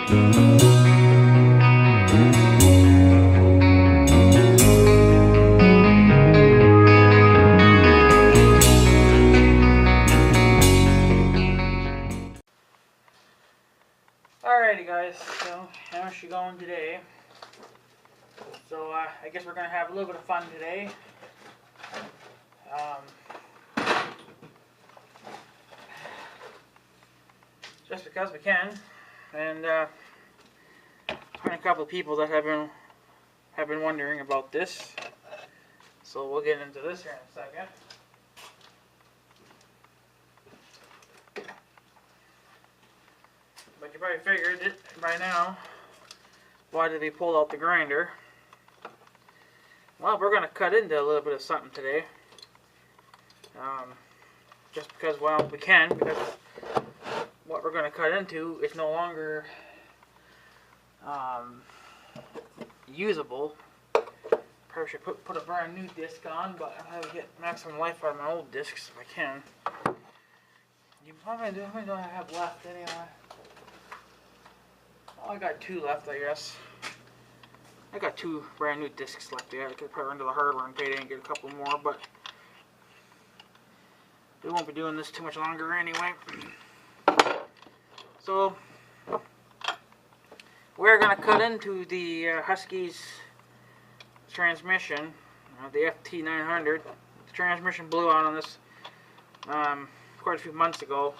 Alrighty guys, so how's she going today? So I guess we're going to have a little bit of fun today. Just because we can. And find a couple of people that have been wondering about this. So we'll get into this here in a second. But you probably figured it by now. Why did he pull out the grinder? Well, we're going to cut into a little bit of something today. Just because, well, we can. Because what we're going to cut into is no longer usable. Probably should put a brand new disc on, but I'll have to get maximum life out of my old discs if I can. How many do I have left anyway? Oh, I got 2 left, I guess. I got 2 brand new discs left there. I could put into the hardware and payday and get a couple more, but we won't be doing this too much longer anyway. So we're going to cut into the Husky's transmission, the ft-900. The transmission blew out on this quite a few months ago,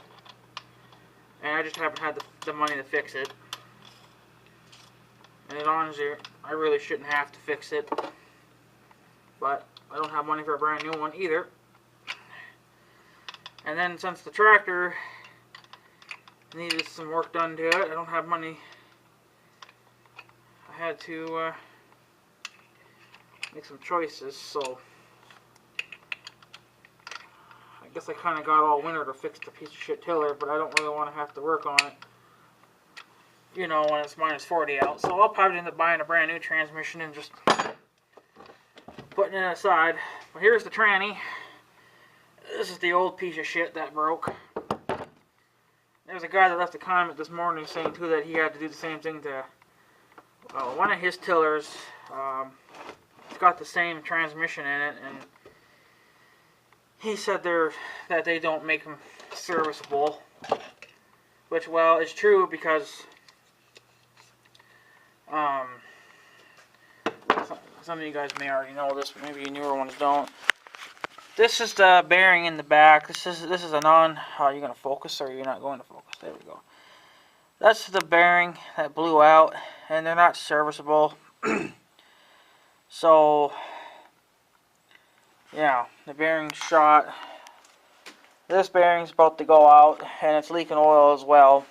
and I just haven't had the money to fix it. And honestly, I really shouldn't have to fix it, but I don't have money for a brand new one either. And then since the tractor needed some work done to it, I don't have money. I had to make some choices, so I guess I kind of got all winter to fix the piece of shit tiller, but I don't really want to have to work on it, you know, when it's -40 out. So I'll probably end up buying a brand new transmission and just putting it aside. But here's the tranny. This is the old piece of shit that broke. There's a guy that left a comment this morning saying too that he had to do the same thing to one of his tillers. It's got the same transmission in it, and he said that they don't make them serviceable. Which, well, is true because some of you guys may already know this, but maybe you newer ones don't. This is the bearing in the back. This is a non. Are you going to focus, or you're not going to focus? There we go. That's the bearing that blew out, and they're not serviceable. So yeah, the bearing's shot. This bearing's about to go out, and it's leaking oil as well.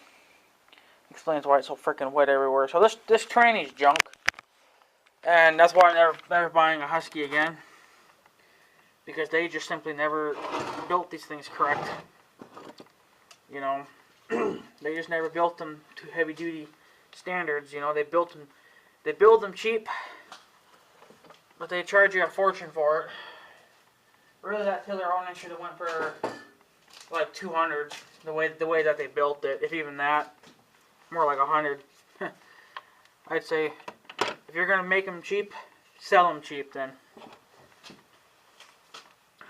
Explains why it's so freaking wet everywhere. So this tranny's junk, and that's why I'm never buying a Husky again, because they just simply never built these things correct. You know, they just never built them to heavy duty standards. You know, they build them cheap, but they charge you a fortune for it. Really, that tiller only should have went for like 200. The way that they built it, if even that, more like 100. I'd say if you're gonna make them cheap, sell them cheap then.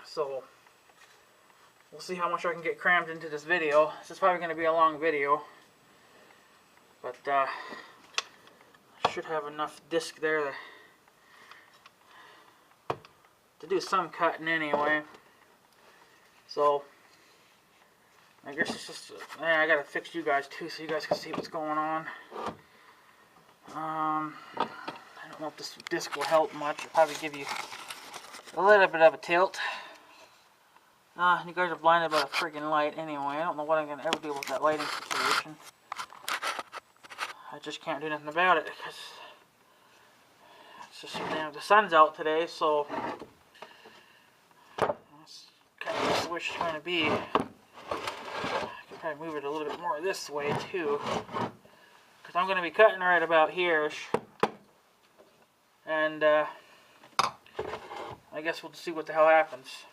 So we'll see how much I can get crammed into this video. This is probably going to be a long video, but I should have enough disc there to do some cutting anyway. So I guess it's just, I gotta fix you guys too, so you guys can see what's going on. I don't know if this disc will help much. It'll probably give you a little bit of a tilt. You guys are blinded by the friggin' light anyway. I don't know what I'm gonna ever do with that lighting situation. I just can't do nothing about it because it's just, the sun's out today, so that's kind of the way it's going to be. I could probably move it a little bit more this way too, because I'm going to be cutting right about here-ish, and I guess we'll see what the hell happens.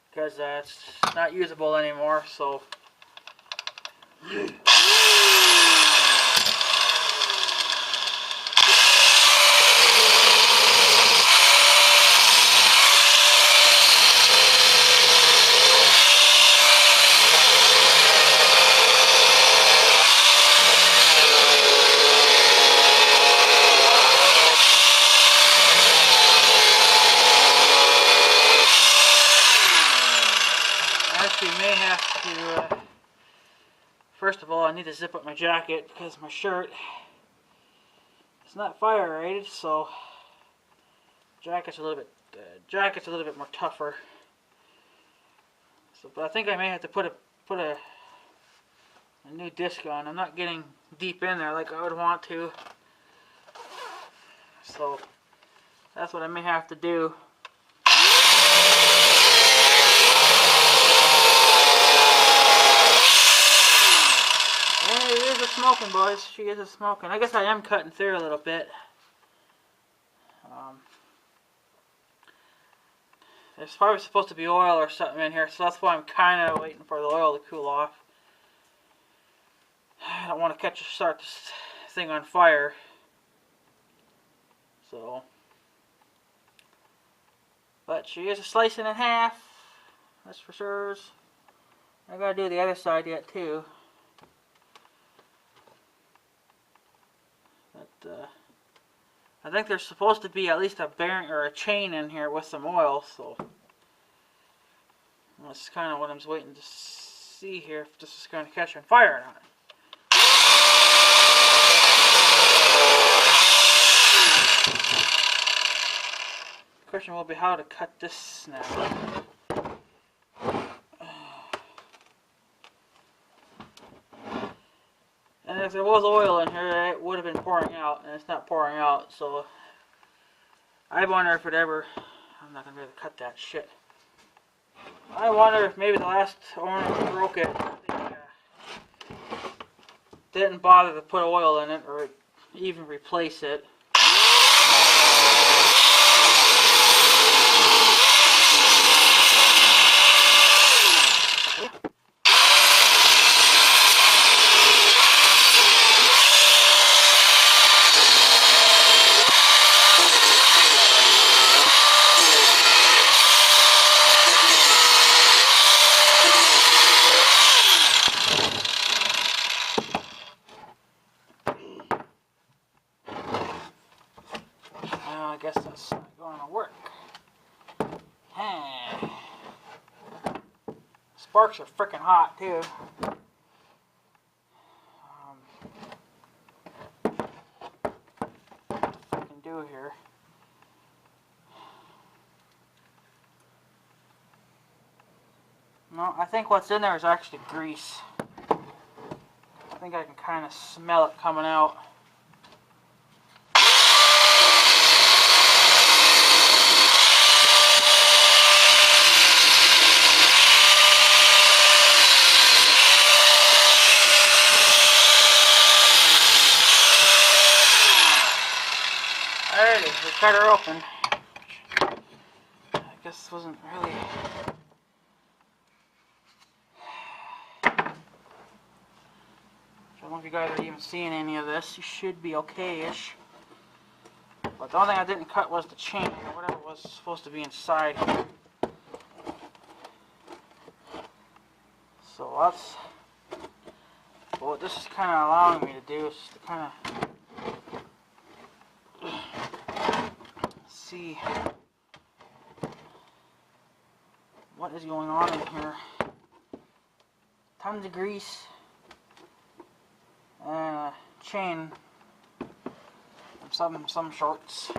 Because it's not usable anymore, so May have to, first of all, I need to zip up my jacket because my shirt is not fire rated, so jacket's a little bit more tougher. So, but I think I may have to put a new disc on. I'm not getting deep in there like I would want to, so that's what I may have to do. And it is a smoking, boys. She is a smoking. I guess I am cutting through a little bit. There's probably supposed to be oil or something in here, so that's why I'm kind of waiting for the oil to cool off. I don't want to start this thing on fire. So, but she is slicing in half. That's for sure. I gotta do the other side yet too. But I think there's supposed to be at least a bearing or a chain in here with some oil. So that's kind of what I'm waiting to see here, if this is going to catch on fire or not. The question will be how to cut this now. And if there was oil in here, it would have been pouring out, and it's not pouring out, so I wonder if it ever... I'm not going to be able to cut that shit. I wonder if maybe the last owner who broke it didn't bother to put oil in it, or even replace it. I guess that's not going to work. Sparks are freaking hot too. What the fuck can do here? No, I think what's in there is actually grease. I think I can kind of smell it coming out. Alrighty, we cut her open. I guess wasn't really... I don't know if you guys are even seeing any of this. You should be okay-ish. But the only thing I didn't cut was the chain, or whatever was supposed to be inside here. So that's... what this is kind of allowing me to do is to kind of... see what is going on in here. Tons of grease and a chain from some shorts.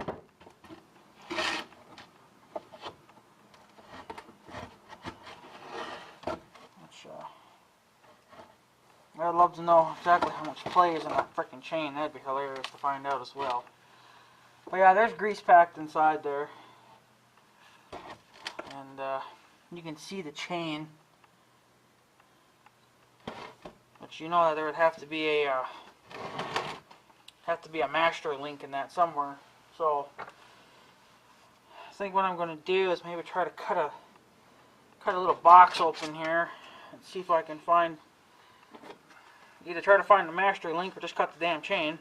Which I'd love to know exactly how much play is in that freaking chain. That'd be hilarious to find out as well. But yeah, there's grease packed inside there, and you can see the chain. But you know that there would have to be a master link in that somewhere. So I think what I'm going to do is maybe try to cut a little box open here and see if I can find either try to find the master link or just cut the damn chain.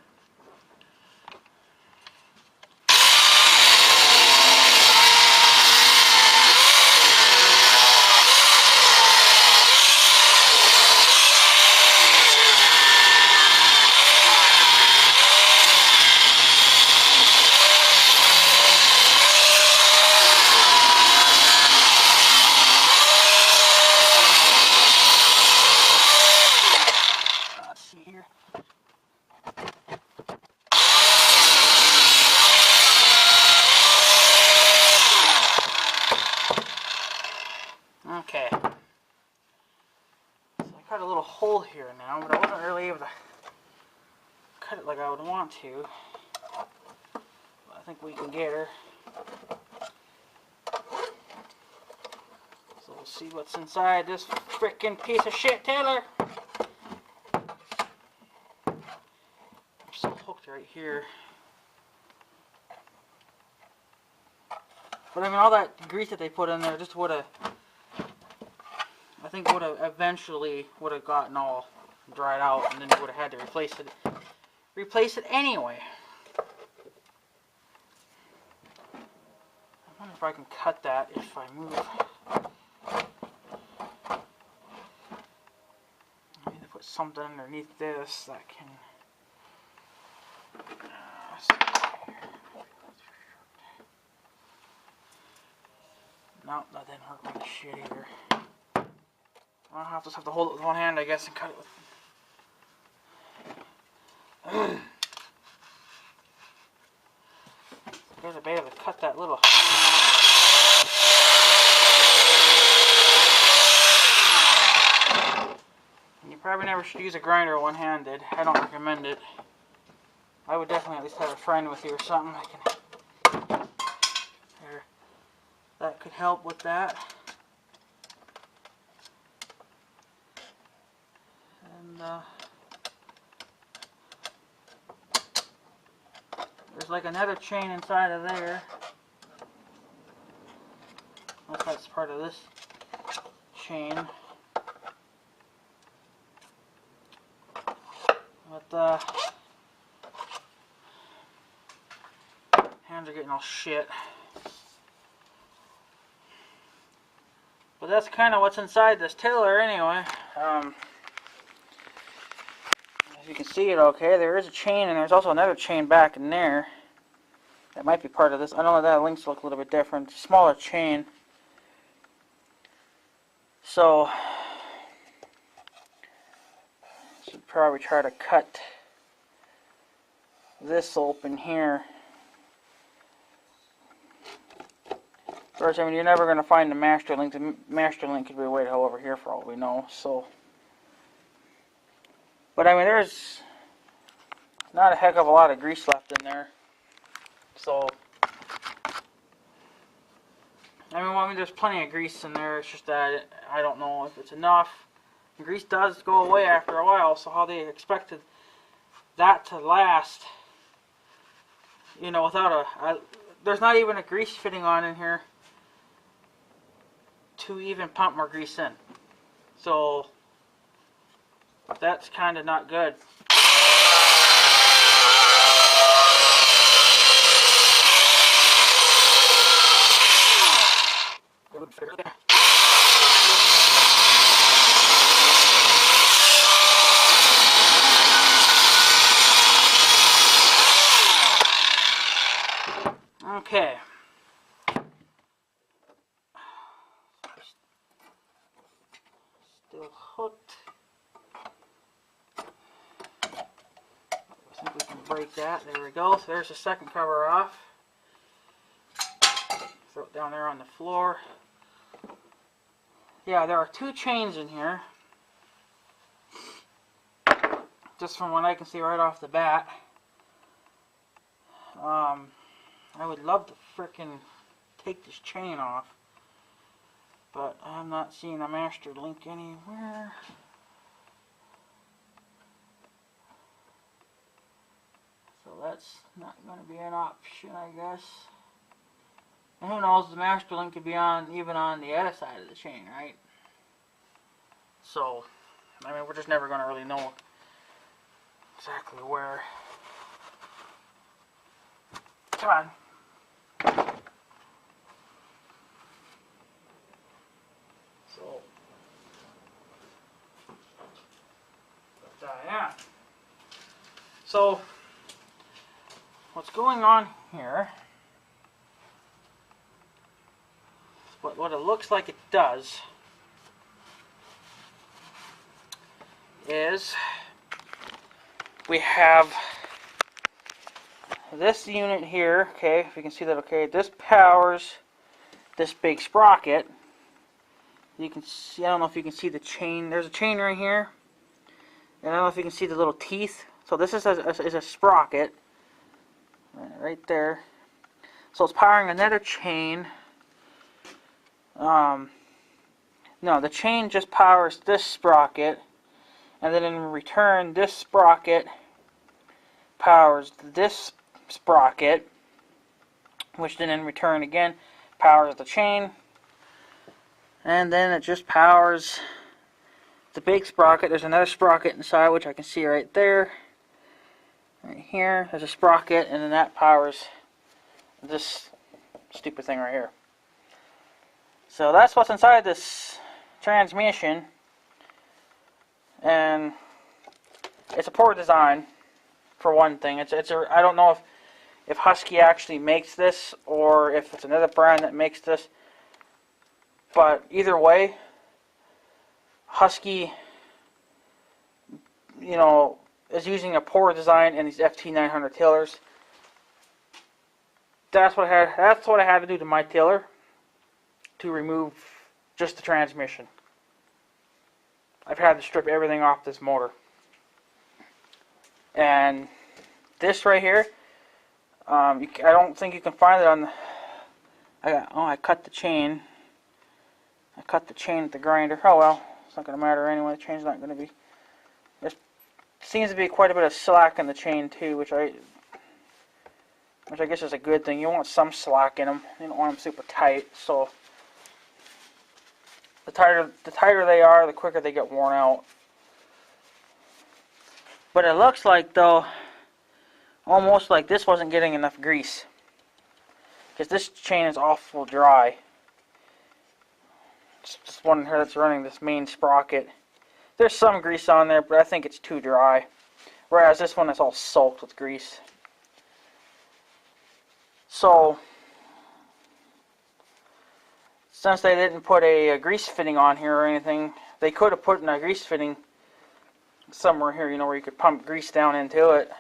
Okay. So I cut a little hole here now, but I wasn't really able to cut it like I would want to. But I think we can get her. So we'll see what's inside this frickin' piece of shit Taylor. I'm still hooked right here. But I mean, all that grease that they put in there just would have, I think would have eventually would have gotten all dried out, and then you would have had to replace it anyway. I wonder if I can cut that if I move. I need to put something underneath this that can. Nope, that didn't work like shit either. I'll just have to hold it with one hand, I guess, and cut it with. There's a way to cut that little. You probably never should use a grinder one-handed. I don't recommend it. I would definitely at least have a friend with you or something. That could help with that. And there's like another chain inside of there. If that's part of this chain. But hands are getting all shit. But that's kind of what's inside this tiller anyway. As you can see it okay, there is a chain and there's also another chain back in there. That might be part of this. I know that links look a little bit different. Smaller chain. So, should probably try to cut this open here. First, I mean, you're never going to find the master link. The master link could be way the hell over here for all we know. So, but I mean, there's not a heck of a lot of grease left in there. So, I mean, there's plenty of grease in there. It's just that I don't know if it's enough. The grease does go away after a while. So how they expected that to last? You know, without there's not even a grease fitting on in here to even pump more grease in. So that's kind of not good. Okay. Still hooked. I think we can break that. There we go. So there's the second cover off. Throw it down there on the floor. Yeah, there are two chains in here. Just from what I can see right off the bat. I would love to frickin' take this chain off, but I'm not seeing a master link anywhere. So that's not going to be an option, I guess. And who knows, the master link could be on even on the other side of the chain, right? So, I mean, we're just never going to really know exactly where. Come on. So, yeah. So, what's going on here? What it looks like it does is we have this unit here, okay, if you can see that, okay, this powers this big sprocket. You can see, I don't know if you can see the chain, there's a chain right here, and I don't know if you can see the little teeth. So this is a sprocket, right there. So it's powering another chain. No, the chain just powers this sprocket, and then in return, this sprocket powers this sprocket, which then in return again powers the chain, and then it just powers the big sprocket. There's another sprocket inside, which I can see right there. Right here, there's a sprocket, and then that powers this stupid thing right here. So that's what's inside this transmission, and it's a poor design for one thing. I don't know if Husky actually makes this or if it's another brand that makes this, but either way, Husky, you know, is using a poor design in these ft-900 tillers. That's what I had to do to my tiller to remove just the transmission. I've had to strip everything off this motor. And this right here, I don't think you can find it on the, I cut the chain. I cut the chain at the grinder. Oh well, it's not going to matter anyway. The chain's not going to be. There seems to be quite a bit of slack in the chain too, which I guess is a good thing. You want some slack in them. You don't want them super tight. So the tighter they are, the quicker they get worn out. But it looks like, though, almost like this wasn't getting enough grease, because this chain is awful dry. It's just one here that's running this main sprocket. There's some grease on there, but I think it's too dry. Whereas this one is all soaked with grease. So, since they didn't put a grease fitting on here or anything, they could have put in a grease fitting somewhere here, you know, where you could pump grease down into it.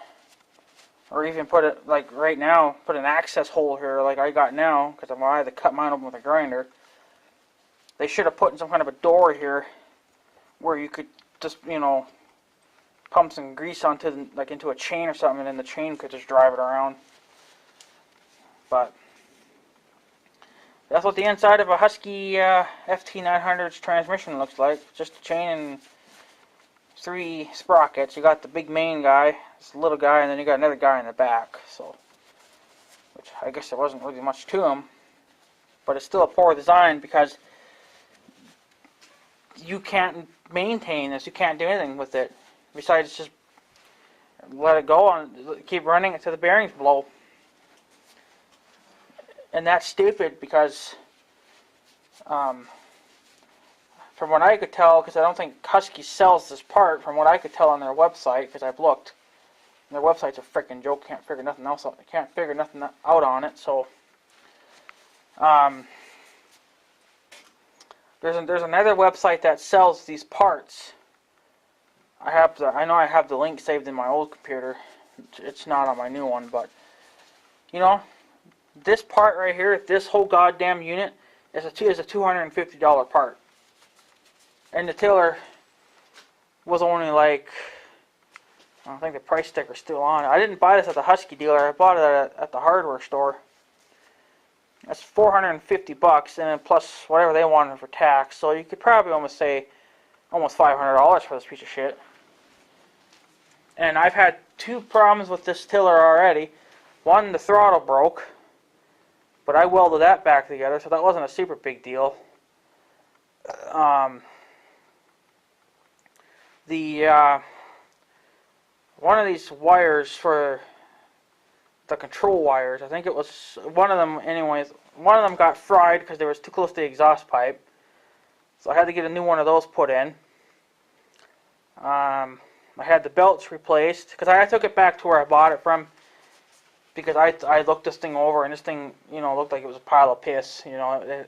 Or even put it, like right now, put an access hole here like I got now, because I had to cut mine open with a grinder. They should have put in some kind of a door here where you could just, you know, pump some grease onto, like, into a chain or something, and then the chain could just drive it around. But that's what the inside of a Husky ft-900's transmission looks like. Just a chain and 3 sprockets. You got the big main guy, this little guy, and then you got another guy in the back. So, which I guess there wasn't really much to him, but it's still a poor design because you can't maintain this. You can't do anything with it besides just let it go and keep running until the bearings blow. And that's stupid because, from what I could tell, because I don't think Husky sells this part, from what I could tell on their website, because I've looked, their website's a freaking joke. Can't figure nothing else out. Can't figure nothing out on it. So, there's another website that sells these parts. I know I have the link saved in my old computer. It's not on my new one, but you know, this part right here, this whole goddamn unit is a $250 part. And the tiller was only like, I don't think the price sticker's still on it. I didn't buy this at the Husky dealer. I bought it at the hardware store. That's $450, and then plus whatever they wanted for tax. So you could probably almost say almost $500 for this piece of shit. And I've had 2 problems with this tiller already. One, the throttle broke, but I welded that back together, so that wasn't a super big deal. The one of these wires for the control wires, I think it was one of them anyways, one of them got fried because they was too close to the exhaust pipe. So I had to get a new one of those put in. I had the belts replaced because I took it back to where I bought it from, because I looked this thing over, and this thing, you know, looked like it was a pile of piss. You know,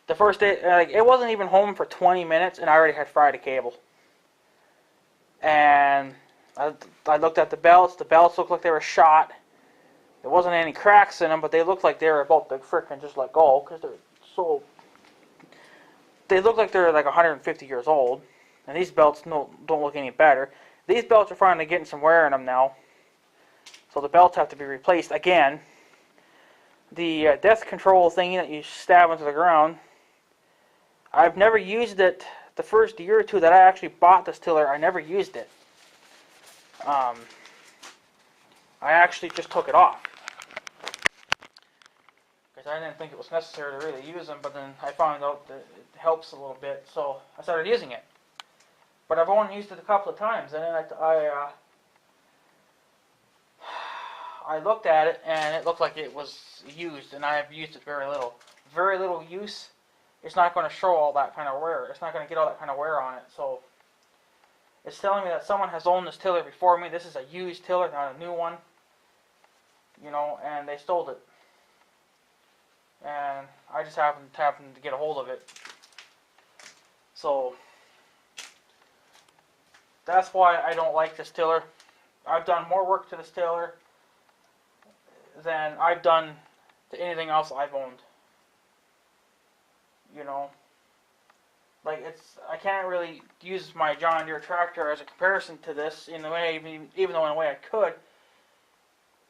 the first day, like, it wasn't even home for 20 minutes, and I already had fried a cable. And I looked at the belts. The belts looked like they were shot. There wasn't any cracks in them, but they looked like they were about to frickin' just let go, because they're so. They look like they're like 150 years old, and these belts don't look any better. These belts are finally getting some wear in them now, so the belts have to be replaced again. The death control thingy that you stab into the ground, I've never used it. The first year or two that I actually bought this tiller, I never used it. I actually just took it off, because I didn't think it was necessary to really use them, but then I found out that it helps a little bit, so I started using it. But I've only used it a couple of times, and then I looked at it, and it looked like it was used, and I have used it very little. Very little use. It's not going to show all that kind of wear. It's not going to get all that kind of wear on it, so it's telling me that someone has owned this tiller before me. This is a used tiller, not a new one. You know, and they stole it. And I just happened to get a hold of it. So that's why I don't like this tiller. I've done more work to this tiller than I've done to anything else I've owned. You know, like, I can't really use my John Deere tractor as a comparison to this in the way, even though in a way I could.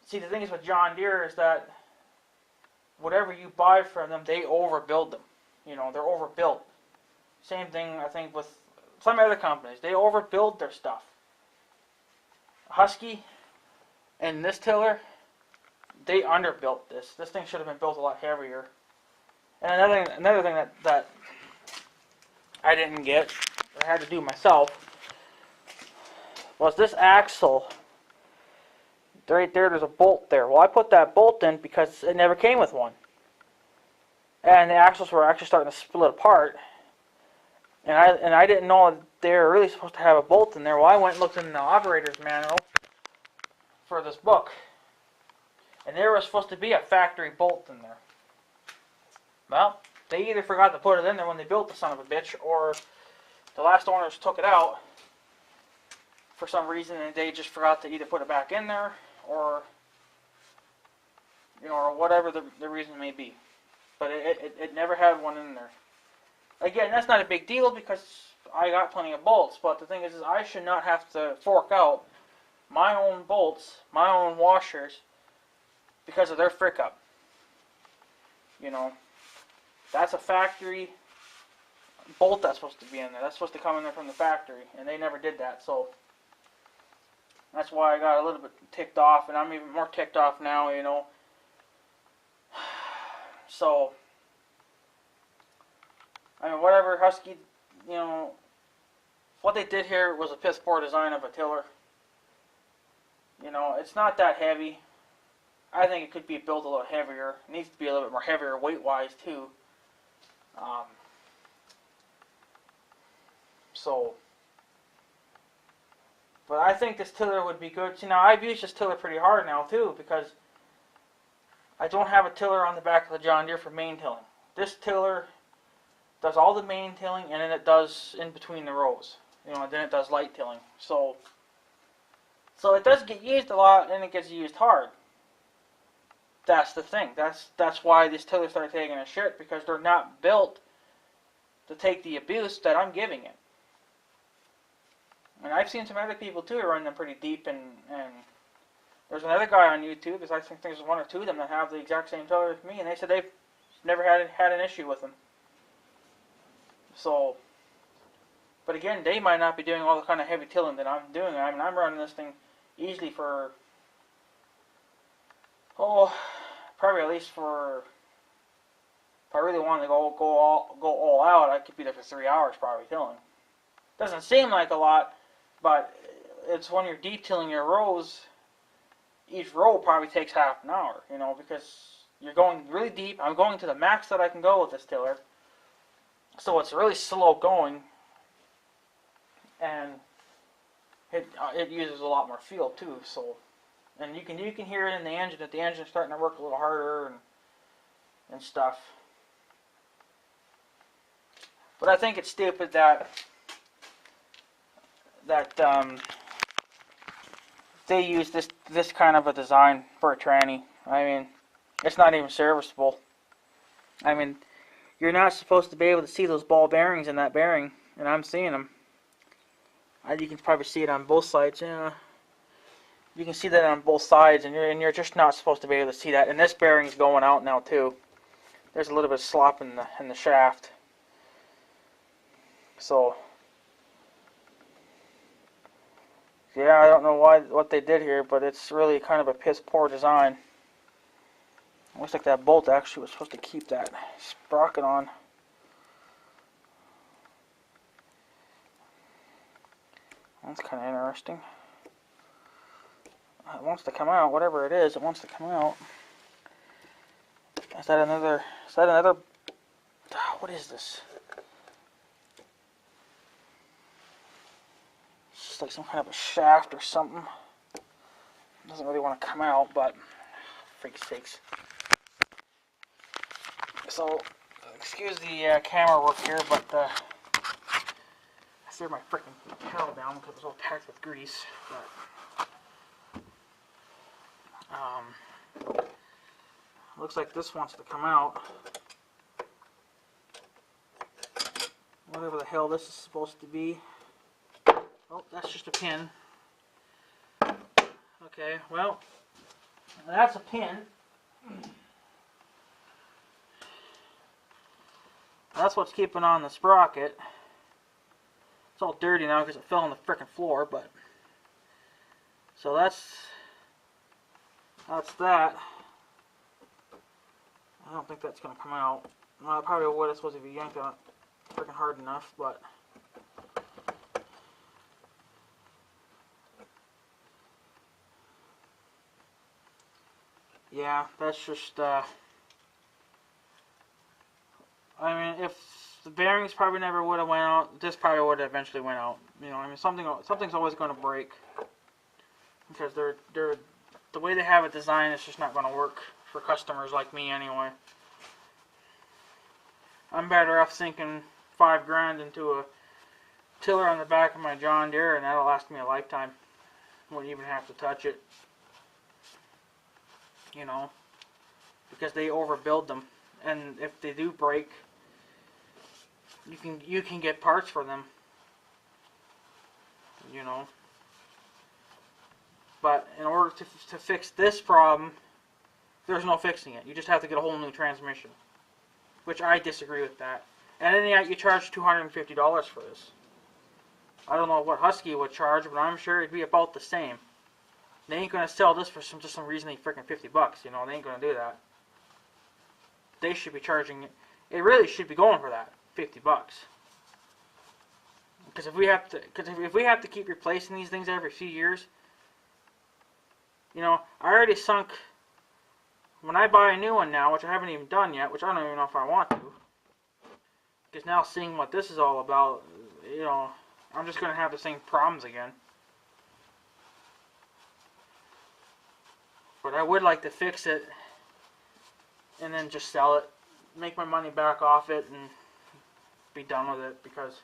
See, the thing is with John Deere is that whatever you buy from them, they overbuild them. You know, they're overbuilt. Same thing, I think, with some other companies. They overbuild their stuff. Husky and this tiller, they underbuilt this. This thing should have been built a lot heavier. And another thing that I didn't get, that I had to do myself, was this axle. Right there, there's a bolt there. Well, I put that bolt in because it never came with one. And the axles were actually starting to split apart. And I didn't know they were really supposed to have a bolt in there. Well, I went and looked in the operator's manual for this book, and there was supposed to be a factory bolt in there. Well, they either forgot to put it in there when they built the son of a bitch, or the last owners took it out for some reason, and they just forgot to either put it back in there, or, you know, or whatever the reason may be. But it never had one in there. Again, that's not a big deal because I got plenty of bolts, but the thing is I should not have to fork out my own bolts, my own washers, because of their frick up. You know, that's a factory bolt that's supposed to be in there. That's supposed to come in there from the factory, and they never did that, so that's why I got a little bit ticked off, and I'm even more ticked off now, you know. So, I mean, whatever Husky, you know, what they did here was a piss poor design of a tiller. You know, it's not that heavy. I think it could be built a little heavier. It needs to be a little bit more heavier weight-wise, too. But I think this tiller would be good. See, now I've used this tiller pretty hard now, too, because I don't have a tiller on the back of the John Deere for main tilling. This tiller does all the main tilling, and then it does in between the rows. You know, and then it does light tilling. So it does get used a lot, and it gets used hard. That's the thing. That's why these tillers started taking a shit, because they're not built to take the abuse that I'm giving it. And I've seen some other people too run them pretty deep, and there's another guy on YouTube, because I think there's one or two of them that have the exact same tiller as me, and they said they've never had an issue with them. So, but again, they might not be doing all the kind of heavy tilling that I'm doing. I mean, I'm running this thing easily for, probably at least for, if I really wanted to go all out, I could be there for 3 hours probably tilling. Doesn't seem like a lot, but it's when you're detailing your rows, each row probably takes half an hour, you know, because you're going really deep. I'm going to the max that I can go with this tiller. So it's really slow going, and it uses a lot more fuel too. So, and you can hear it in the engine that the engine's starting to work a little harder and stuff. But I think it's stupid that they use this kind of a design for a tranny. I mean, it's not even serviceable. I mean, you're not supposed to be able to see those ball bearings in that bearing, and I'm seeing them. You can probably see it on both sides. Yeah, you can see that on both sides, and you're just not supposed to be able to see that. And this bearing's going out now too. There's a little bit of slop in the shaft. So, yeah, I don't know what they did here, but it's really kind of a piss poor design. Looks like that bolt actually was supposed to keep that sprocket on. That's kind of interesting. It wants to come out, whatever it is, it wants to come out. Is that another, what is this? It's just like some kind of a shaft or something. It doesn't really want to come out, but freak's sakes. So, excuse the camera work here, but I threw my freaking towel down because it was all packed with grease. But, looks like this wants to come out. Whatever the hell this is supposed to be. Oh, that's just a pin. Okay, well, that's a pin. That's what's keeping on the sprocket. It's all dirty now because it fell on the frickin' floor, but so that's that. I don't think that's gonna come out. Well, I probably would. I suppose if you yanked on it frickin' hard enough, but yeah, that's just. I mean, if the bearings probably never would have went out, this probably would have eventually went out. You know, I mean, something's always going to break because they're the way they have it designed. It's just not going to work for customers like me anyway. I'm better off sinking $5 into a tiller on the back of my John Deere, and that'll last me a lifetime. Wouldn't even have to touch it. You know, because they overbuild them, and if they do break, you can get parts for them, you know. But in order to fix this problem, there's no fixing it. You just have to get a whole new transmission, which I disagree with that. And then you charge $250 for this. I don't know what Husky would charge, but I'm sure it'd be about the same. They ain't gonna sell this for just some reason freaking $50. You know, they ain't gonna do that. They should be charging it. It really should be going for that $50. Because if we have to keep replacing these things every few years, you know, I already sunk. When I buy a new one now, which I haven't even done yet, which I don't even know if I want to, because now seeing what this is all about, you know, I'm just gonna have the same problems again. But I would like to fix it and then just sell it, make my money back off it, and be done with it, because,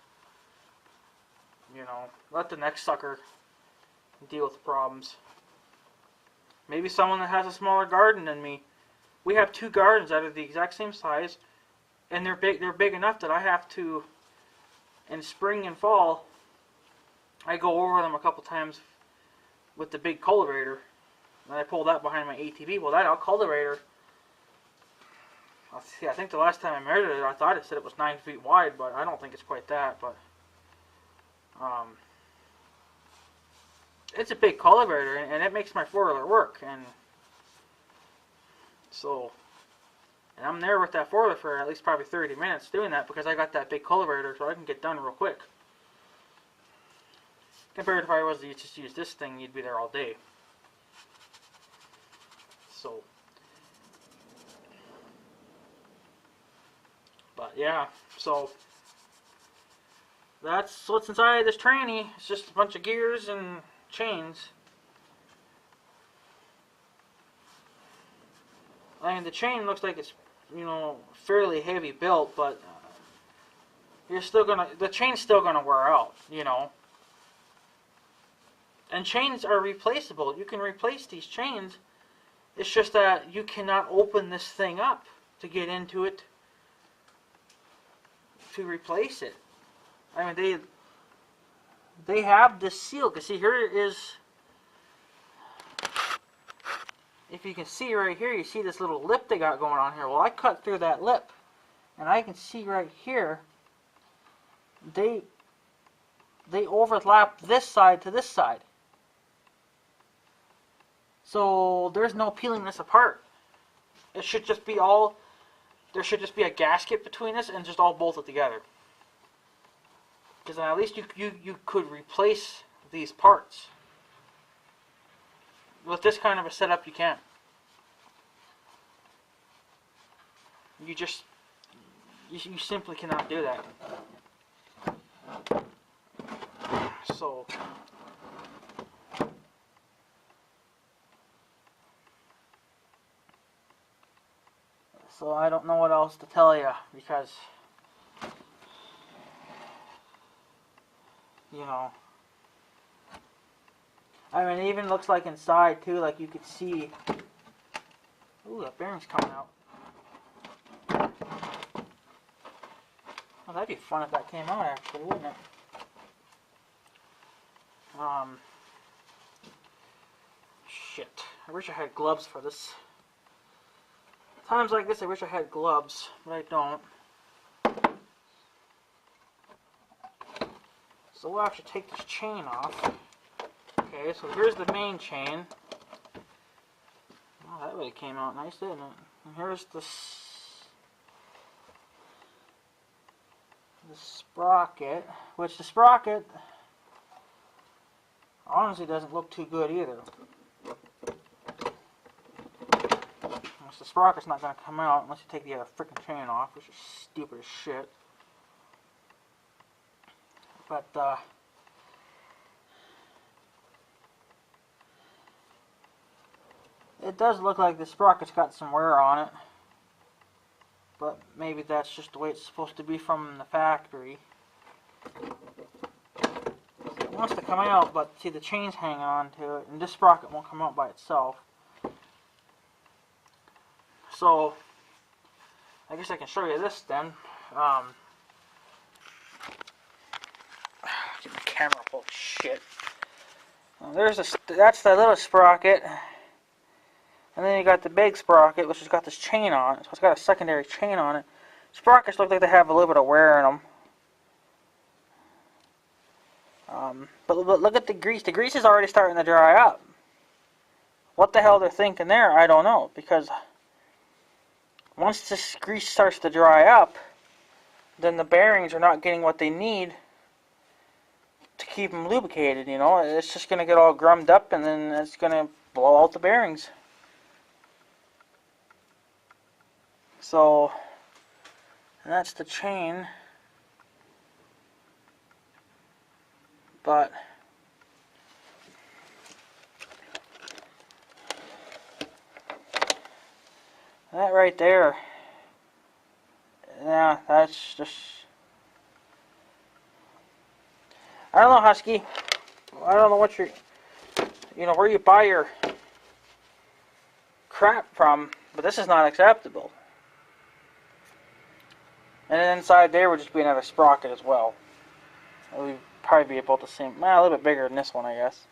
you know, let the next sucker deal with the problems. Maybe someone that has a smaller garden than me. We have 2 gardens that are the exact same size, and they're big enough that I have to, in spring and fall, I go over them a couple times with the big cultivator. And I pull that behind my ATV. Well, that cultivator, I think the last time I measured it, I thought it said it was 9 feet wide, but I don't think it's quite that. But it's a big cultivator, and it makes my 4-wheeler work. And so, and I'm there with that 4-wheeler for at least probably 30 minutes doing that, because I got that big cultivator, so I can get done real quick. Compared to if I was to just use this thing, you'd be there all day. So, but yeah, so that's what's inside this tranny. It's just a bunch of gears and chains. I mean, the chain looks like it's, you know, fairly heavy built, but the chain's still gonna wear out, you know. And chains are replaceable. You can replace these chains. It's just that you cannot open this thing up to get into it to replace it. I mean, they have this seal. Cause see, here is. If you can see right here, you see this little lip they got going on here. Well, I cut through that lip, and I can see right here, they overlap this side to this side. So there's no peeling this apart. It should just be all, there should just be a gasket between this and just all bolted together. Because at least you could replace these parts. With this kind of a setup, you can't. You simply cannot do that. So I don't know what else to tell you, because, you know, I mean, it even looks like inside too, like you could see. Ooh, that bearing's coming out. Well, that'd be fun if that came out, actually, wouldn't it? Shit. I wish I had gloves for this. Times like this, I wish I had gloves, but I don't. So we'll have to take this chain off. Okay, so here's the main chain. Oh, that really came out nice, didn't it? And here's the sprocket, which the sprocket honestly doesn't look too good either. The sprocket's not going to come out unless you take the other freaking chain off, which is stupid as shit. But, it does look like the sprocket's got some wear on it. But maybe that's just the way it's supposed to be from the factory. It wants to come out, but see, the chain's hanging on to it, and this sprocket won't come out by itself. So, I guess I can show you this then. Get my camera full of shit. That's the little sprocket. And then you got the big sprocket, which has got this chain on it. So it's got a secondary chain on it. Sprockets look like they have a little bit of wear in them. But look at the grease. The grease is already starting to dry up. What the hell they're thinking there, I don't know. Because once this grease starts to dry up, then the bearings are not getting what they need to keep them lubricated, you know. It's just going to get all grummed up, and then it's going to blow out the bearings. So, and that's the chain. But that right there, yeah, that's just, I don't know, Husky. I don't know what where you buy your crap from, but this is not acceptable. And then inside there would just be another sprocket as well. It would probably be about the same, well, a little bit bigger than this one, I guess.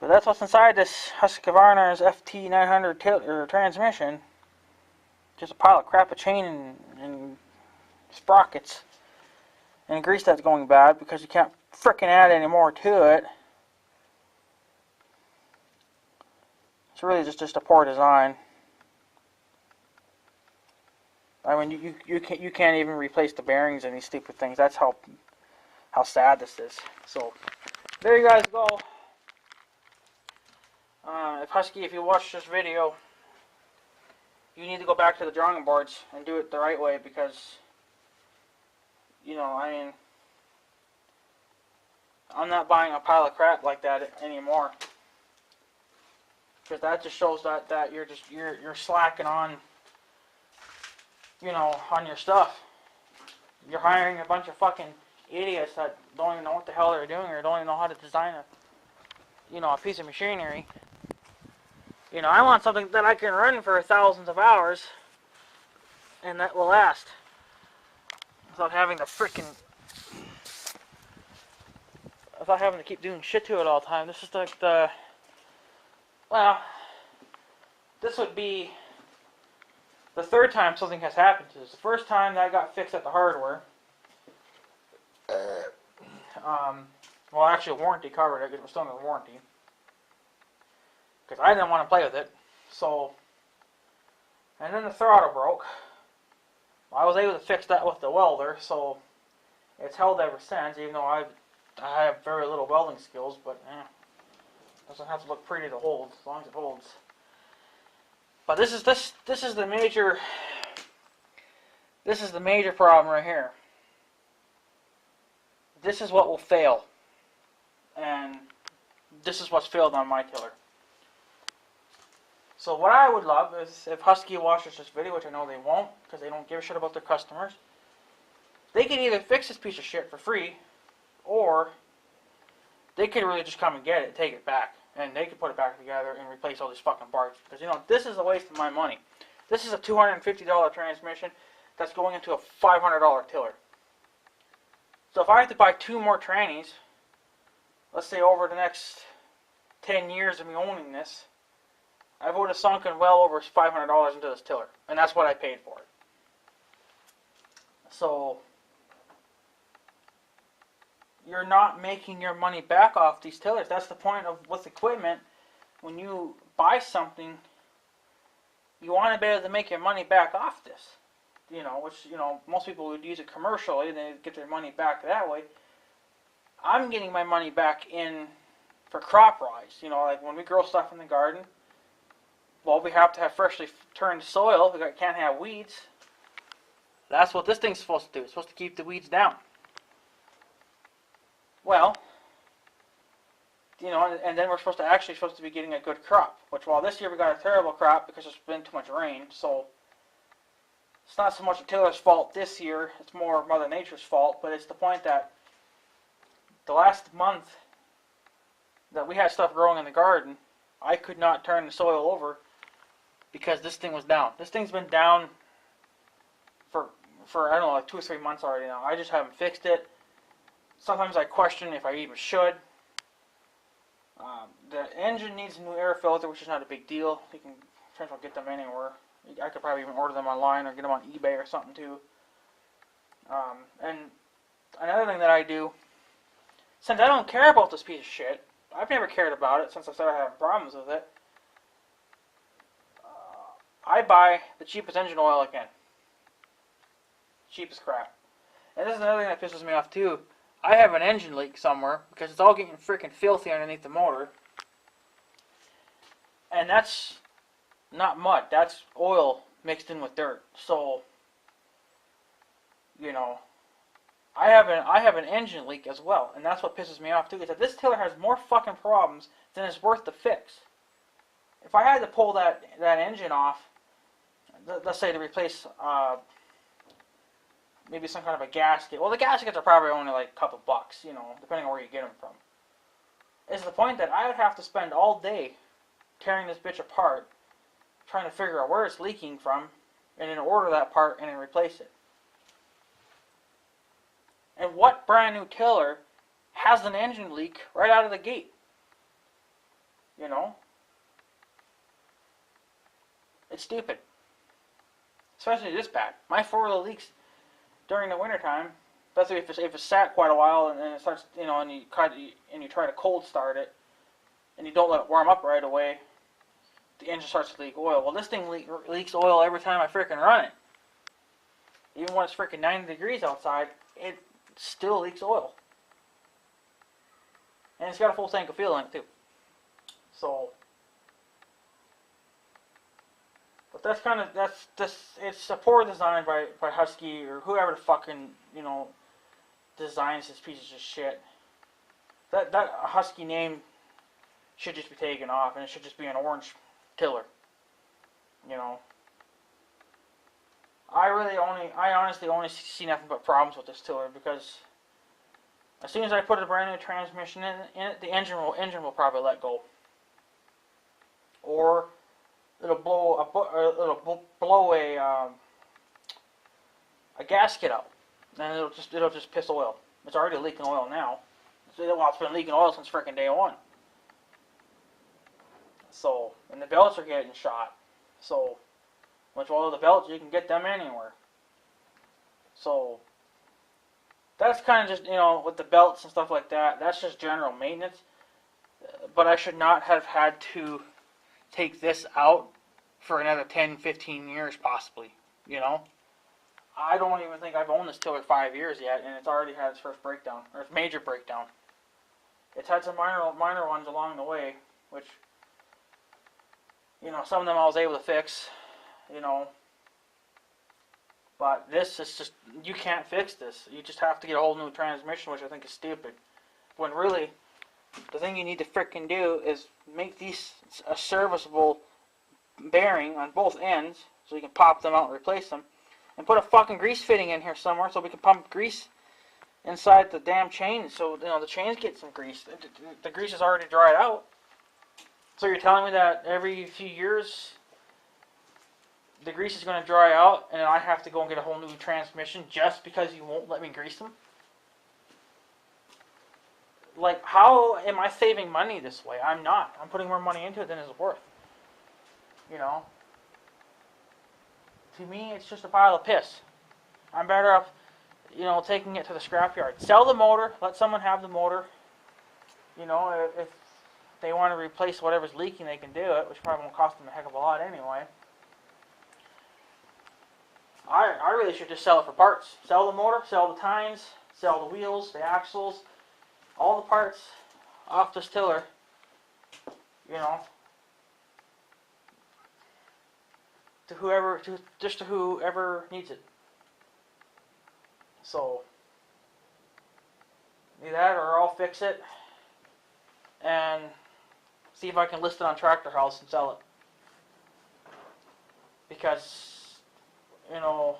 But that's what's inside this Husqvarna's ft-900 transmission. Just a pile of crap, a chain and sprockets. And grease that's going bad because you can't frickin' add any more to it. It's really just a poor design. I mean, you can't even replace the bearings in these stupid things. That's how how sad this is. So there you guys go. If Husky, if you watch this video, you need to go back to the drawing boards and do it the right way, because, you know, I mean, I'm not buying a pile of crap like that anymore, because that just shows that you're slacking on, you know, on your stuff. You're hiring a bunch of fucking idiots that don't even know what the hell they're doing, or don't even know how to design a piece of machinery. You know, I want something that I can run for thousands of hours and that will last without having to keep doing shit to it all the time. This is like this would be the third time something has happened to this. The first time that got fixed at the hardware. Well, actually, warranty covered it because it was still under warranty. Because I didn't want to play with it. So, and then the throttle broke. I was able to fix that with the welder, so it's held ever since, even though I have very little welding skills, but it doesn't have to look pretty to hold, as long as it holds. But this is the major problem right here. This is what will fail, and this is what's failed on my tiller. So what I would love is if Husky watches this video, which I know they won't, because they don't give a shit about their customers, they could either fix this piece of shit for free, or they could really just come and get it, take it back, and they could put it back together and replace all these fucking parts. Because, you know, this is a waste of my money. This is a $250 transmission that's going into a $500 tiller. So if I have to buy 2 more trannies, let's say over the next 10 years of me owning this, I would have sunken well over $500 into this tiller. And that's what I paid for it. So, you're not making your money back off these tillers. That's the point of with equipment. When you buy something, you want to be able to make your money back off this. You know, which, you know, most people would use it commercially, they get their money back that way. I'm getting my money back in for crop rise. You know, like when we grow stuff in the garden, well, we have to have freshly turned soil. We can't have weeds. That's what this thing's supposed to do. It's supposed to keep the weeds down. Well, you know, and then we're supposed to be getting a good crop. Which, well, this year we got a terrible crop because there's been too much rain. So it's not so much the tiller's fault this year. It's more Mother Nature's fault. But it's the point that the last month that we had stuff growing in the garden, I could not turn the soil over because this thing was down. This thing's been down for I don't know, like 2 or 3 months already now. I just haven't fixed it. Sometimes I question if I even should. The engine needs a new air filter, which is not a big deal. You can try to get them anywhere. I could probably even order them online or get them on eBay or something too. And another thing that I do, since I don't care about this piece of shit, I've never cared about it since I started having problems with it, I buy the cheapest engine oil I can. Cheapest crap. And this is another thing that pisses me off too. I have an engine leak somewhere because it's all getting freaking filthy underneath the motor. And that's not mud. That's oil mixed in with dirt. So, you know, I have an engine leak as well, and that's what pisses me off too. Is that this tiller has more fucking problems than it's worth to fix. If I had to pull that engine off, let's say to replace maybe some kind of a gasket. Well, the gaskets are probably only like a couple bucks, you know, depending on where you get them from. It's the point that I would have to spend all day tearing this bitch apart, trying to figure out where it's leaking from, and then order that part and then replace it. And what brand new tiller has an engine leak right out of the gate? You know? It's stupid. Especially this bad. My 4-wheel leaks during the wintertime, especially if it's sat quite a while and it starts, you know, and you try to cold start it, and you don't let it warm up right away, the engine starts to leak oil. Well, this thing leaks oil every time I freaking run it. Even when it's freaking 90 degrees outside, it still leaks oil. And it's got a full tank of fuel in it too. So, but that's kind of, it's a poor design by Husky or whoever the fucking, you know, designs this piece of shit. That Husky name should just be taken off, and it should just be an orange tiller. You know, I honestly only see nothing but problems with this tiller, because as soon as I put a brand new transmission in it, the engine will probably let go, or it'll blow a gasket out, and it'll just piss oil. It's already leaking oil now. Well, it's been leaking oil since freaking day one. So, and the belts are getting shot. So, which all of the belts, you can get them anywhere. So, that's kind of just, you know, with the belts and stuff like that, that's just general maintenance. But I should not have had to take this out for another 10, 15 years possibly, you know. I don't even think I've owned this tiller 5 years yet, and it's already had its first breakdown, or its major breakdown. It's had some minor ones along the way, which, you know, some of them I was able to fix, you know. But this is just, you can't fix this. You just have to get a whole new transmission, which I think is stupid. When really, the thing you need to frickin' do is make these a serviceable bearing on both ends, so you can pop them out and replace them. And put a fucking grease fitting in here somewhere so we can pump grease inside the damn chain, so, you know, the chains get some grease. The grease is already dried out. So you're telling me that every few years the grease is going to dry out, and I have to go and get a whole new transmission just because you won't let me grease them? Like, how am I saving money this way? I'm not. I'm putting more money into it than it's worth. You know? To me, it's just a pile of piss. I'm better off, you know, taking it to the scrapyard. Sell the motor. Let someone have the motor. You know, if they want to replace whatever's leaking, they can do it, which probably won't cost them a heck of a lot anyway. I really should just sell it for parts. Sell the motor, sell the tines, sell the wheels, the axles, all the parts off this tiller. You know, to whoever needs it. So, do that, or I'll fix it and see if I can list it on Tractor House and sell it. Because, you know,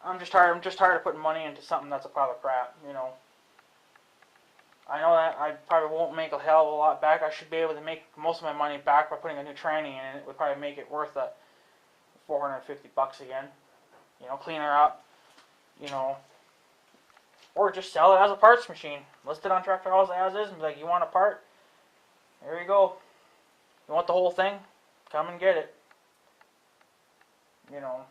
I'm just tired of putting money into something that's a pile of crap, you know. I know that I probably won't make a hell of a lot back. I should be able to make most of my money back by putting a new tranny in it. It would probably make it worth that $450 again. You know, clean her up, you know. Or just sell it as a parts machine. List it on Tractor House as is and be like, you want a part? There you go. You want the whole thing? Come and get it. You know.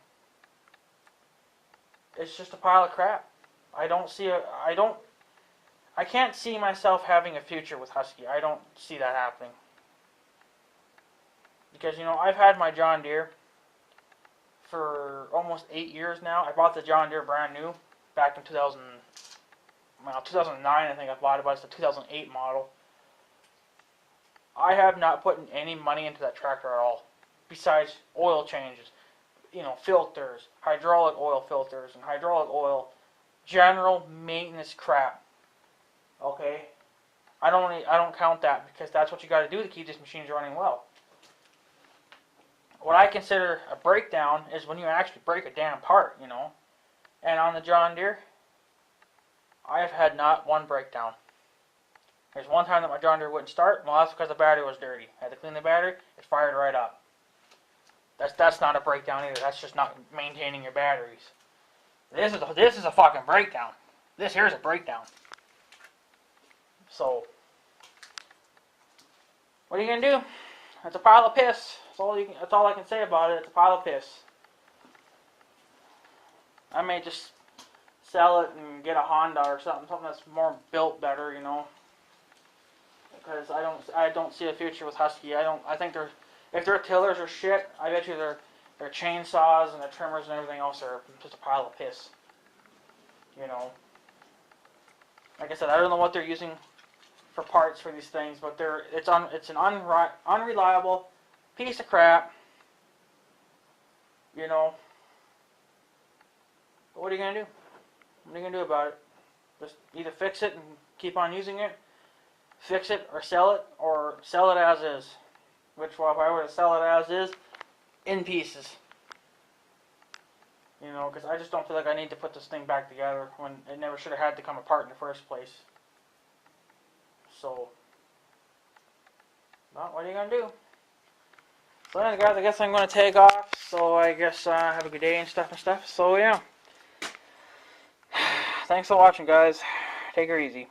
It's just a pile of crap. I can't see myself having a future with Husky. I don't see that happening. Because, you know, I've had my John Deere for almost 8 years now. I bought the John Deere brand new back in 2009 I think I bought it, but it's the 2008 model. I have not put any money into that tractor at all. Besides oil changes, you know, filters, hydraulic oil filters, and hydraulic oil, general maintenance crap. Okay, I don't count that, because that's what you got to do to keep these machines running well. What I consider a breakdown is when you actually break a damn part, you know. And on the John Deere, I have had not one breakdown. There's one time that my John Deere wouldn't start. Well, that's because the battery was dirty. I had to clean the battery. It fired right up. That's not a breakdown either. That's just not maintaining your batteries. This is a fucking breakdown. This here's a breakdown. So, what are you gonna do? It's a pile of piss. That's all I can say about it. It's a pile of piss. I may just sell it and get a Honda or something that's more built better, you know. Because I don't see a future with Husky. I think if their tillers are shit, I bet you their chainsaws and their trimmers and everything else are just a pile of piss. You know. Like I said, I don't know what they're using for parts for these things, but it's an unreliable piece of crap. You know. But what are you gonna do? What are you gonna do about it? Just either fix it and keep on using it, fix it or sell it as is. Which, well, if I were to sell it as is, in pieces. You know, because I just don't feel like I need to put this thing back together when it never should have had to come apart in the first place. So, well, what are you going to do? So anyways, guys, I guess I'm going to take off. So I guess have a good day and stuff. So yeah. Thanks for watching, guys. Take her easy.